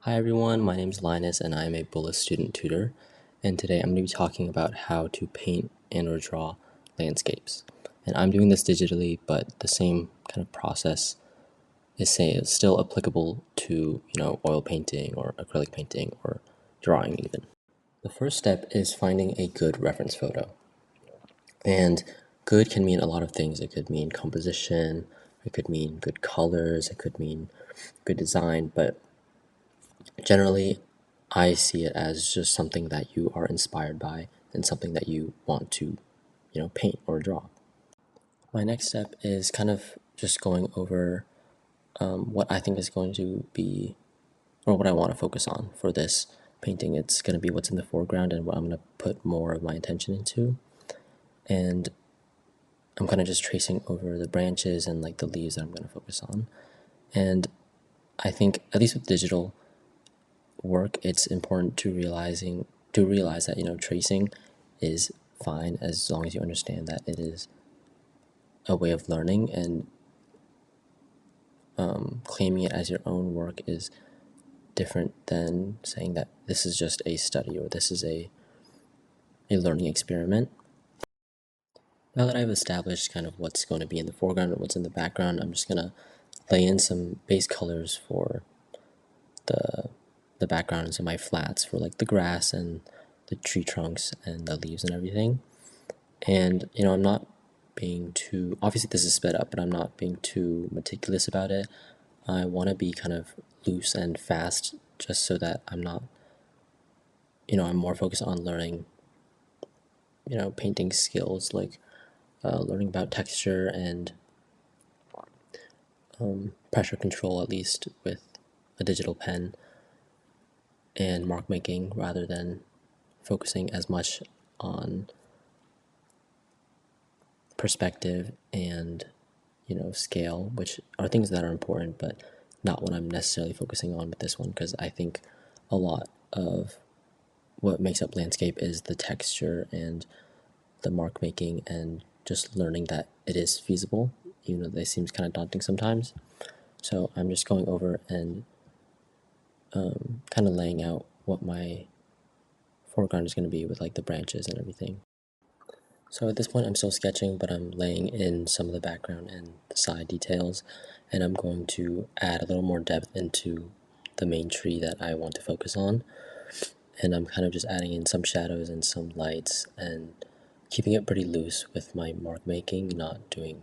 Hi everyone, my name is Linus and I am a Bullis Student Tutor, and today I'm going to be talking about how to paint and or draw landscapes. And I'm doing this digitally, but the same kind of process is still applicable to, oil painting or acrylic painting or drawing even. The first step is finding a good reference photo. And good can mean a lot of things. It could mean composition, it could mean good colors, it could mean good design, but generally, I see it as just something that you are inspired by and something that you want to, paint or draw. My next step is kind of just going over what I think is going to be, or what I want to focus on for this painting. It's going to be what's in the foreground and what I'm going to put more of my attention into. And I'm kind of just tracing over the branches and like the leaves that I'm going to focus on. And I think, at least with digital work, it's important to realize that tracing is fine as long as you understand that it is a way of learning, and claiming it as your own work is different than saying that this is just a study or this is a learning experiment. Now that I've established kind of what's going to be in the foreground and what's in the background, I'm just going to lay in some base colors for the background, so my flats for like the grass and the tree trunks and the leaves and everything. And I'm not being too, obviously this is sped up, but I'm not being too meticulous about it. I want to be kind of loose and fast, just so that I'm not, I'm more focused on learning, painting skills, like learning about texture and pressure control, at least with a digital pen, and mark making, rather than focusing as much on perspective and scale, which are things that are important, but not what I'm necessarily focusing on with this one, because I think a lot of what makes up landscape is the texture and the mark making and just learning that it is feasible, even though that seems kind of daunting sometimes. So I'm just going over and kind of laying out what my foreground is going to be with like the branches and everything. So at this point I'm still sketching, but I'm laying in some of the background and the side details, and I'm going to add a little more depth into the main tree that I want to focus on. And I'm kind of just adding in some shadows and some lights and keeping it pretty loose with my mark making, not doing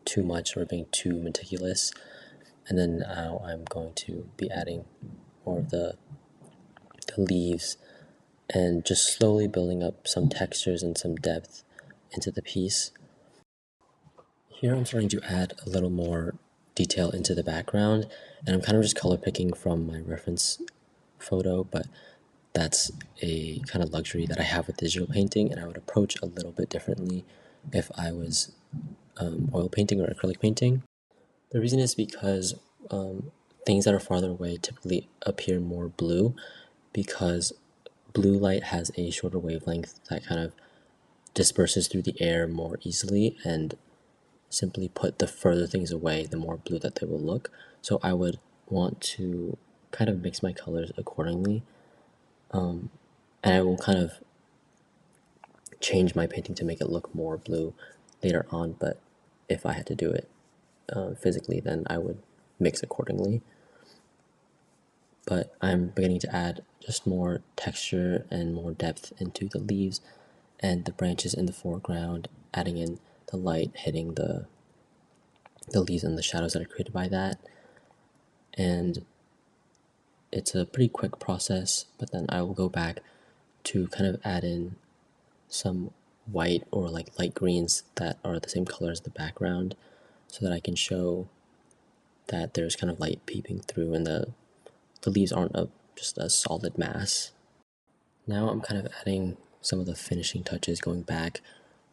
too much or being too meticulous. And then now I'm going to be adding more of the leaves and just slowly building up some textures and some depth into the piece. Here I'm starting to add a little more detail into the background, and I'm kind of just color picking from my reference photo, but that's a kind of luxury that I have with digital painting, and I would approach a little bit differently if I was oil painting or acrylic painting. The reason is because things that are farther away typically appear more blue, because blue light has a shorter wavelength that kind of disperses through the air more easily, and simply put, the further things away, the more blue that they will look. So I would want to kind of mix my colors accordingly, and I will kind of change my painting to make it look more blue later on. But if I had to do it physically, then I would mix accordingly. But I'm beginning to add just more texture and more depth into the leaves and the branches in the foreground, adding in the light hitting the leaves and the shadows that are created by that. And it's a pretty quick process, but then I will go back to kind of add in some white or like light greens that are the same color as the background, so that I can show that there's kind of light peeping through and the leaves aren't just a solid mass. Now I'm kind of adding some of the finishing touches, going back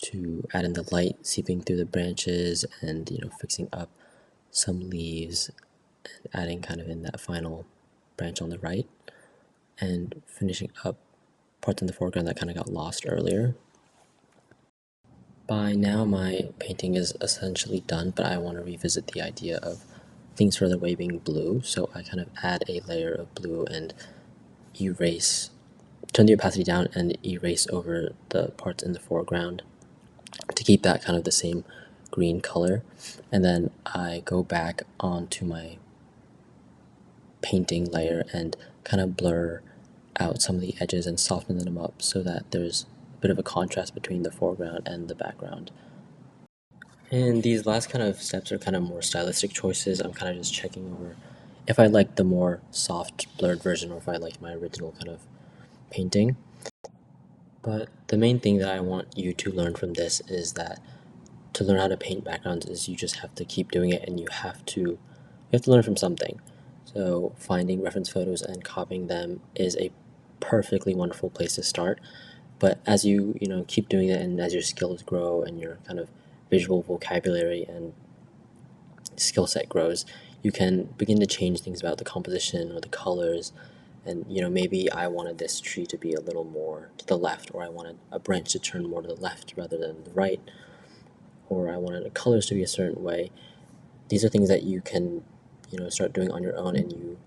to add in the light seeping through the branches and fixing up some leaves and adding kind of in that final branch on the right, and finishing up parts in the foreground that kind of got lost earlier. By now my painting is essentially done, but I want to revisit the idea of things further away being blue, so I kind of add a layer of blue and erase, turn the opacity down and erase over the parts in the foreground to keep that kind of the same green color. And then I go back onto my painting layer and kind of blur out some of the edges and soften them up so that there's a bit of a contrast between the foreground and the background. And these last kind of steps are kind of more stylistic choices. I'm kind of just checking over if I like the more soft blurred version or if I like my original kind of painting. But the main thing that I want you to learn from this is that to learn how to paint backgrounds is you just have to keep doing it, and you have to learn from something. So finding reference photos and copying them is a perfectly wonderful place to start. But as you keep doing it, and as your skills grow and your kind of visual vocabulary and skill set grows, you can begin to change things about the composition or the colors. And maybe I wanted this tree to be a little more to the left, or I wanted a branch to turn more to the left rather than the right, or I wanted the colors to be a certain way. These are things that you can start doing on your own, and you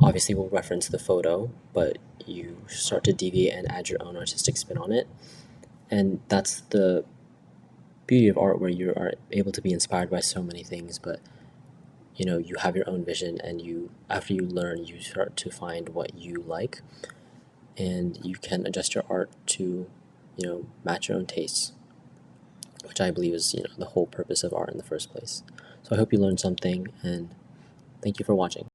obviously will reference the photo, but you start to deviate and add your own artistic spin on it. And that's the beauty of art, where you are able to be inspired by so many things, but you have your own vision, and after you learn, you start to find what you like, and you can adjust your art to match your own tastes, which I believe is the whole purpose of art in the first place. So I hope you learned something, and thank you for watching.